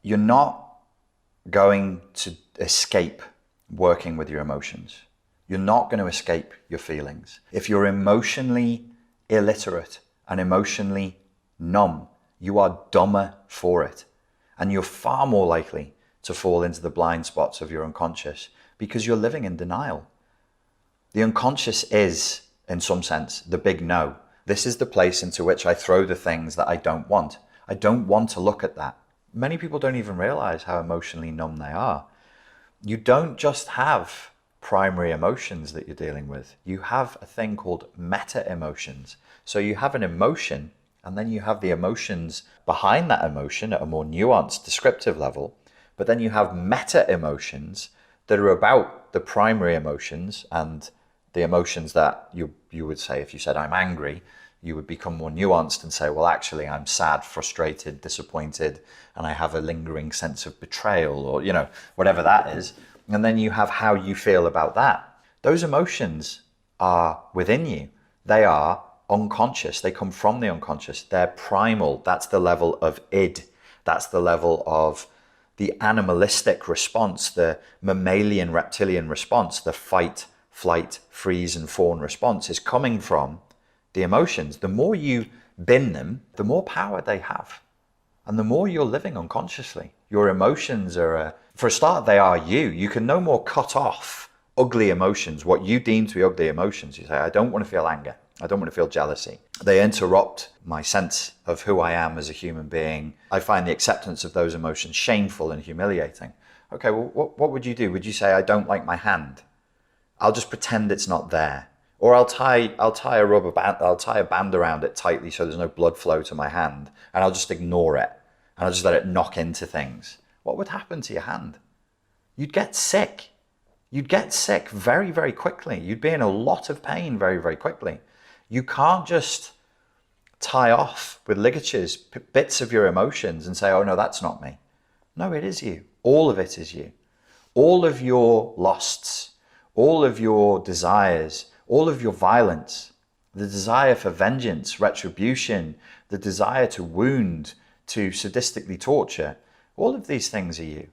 You're not going to escape working with your emotions. You're not going to escape your feelings. If you're emotionally illiterate and emotionally numb, you are dumber for it. And you're far more likely to fall into the blind spots of your unconscious because you're living in denial. The unconscious is, in some sense, the big no. This is the place into which I throw the things that I don't want. I don't want to look at that. Many people don't even realize how emotionally numb they are. You don't just have primary emotions that you're dealing with. You have a thing called meta emotions. So you have an emotion, and then you have the emotions behind that emotion at a more nuanced, descriptive level. But then you have meta emotions that are about the primary emotions and the emotions that you would say, if you said, I'm angry, you would become more nuanced and say, well, actually, I'm sad, frustrated, disappointed, and I have a lingering sense of betrayal, or, whatever that is. And then you have how you feel about that. Those emotions are within you. They are unconscious. They come from the unconscious. They're primal. That's the level of id. That's the level of the animalistic response, the mammalian reptilian response, the fight, flight, freeze, and fawn response is coming from the emotions. The more you bin them, the more power they have. And the more you're living unconsciously. Your emotions are, for a start, they are you. You can no more cut off ugly emotions, what you deem to be ugly emotions. You say, I don't want to feel anger. I don't want to feel jealousy. They interrupt my sense of who I am as a human being. I find the acceptance of those emotions shameful and humiliating. Okay, well, what would you do? Would you say, I don't like my hand? I'll just pretend it's not there. Or I'll tie a rubber band, I'll tie a band around it tightly so there's no blood flow to my hand, and I'll just ignore it, and I'll just let it knock into things. What would happen to your hand? You'd get sick. You'd get sick very, very quickly. You'd be in a lot of pain very, very quickly. You can't just tie off with ligatures bits of your emotions and say, oh no, that's not me. No, it is you. All of it is you. All of your lusts, all of your desires, all of your violence, the desire for vengeance, retribution, the desire to wound, to sadistically torture, all of these things are you.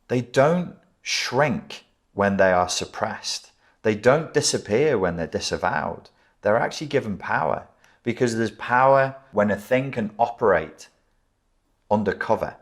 They don't shrink when they are suppressed. They don't disappear when they're disavowed. They're actually given power, because there's power when a thing can operate undercover.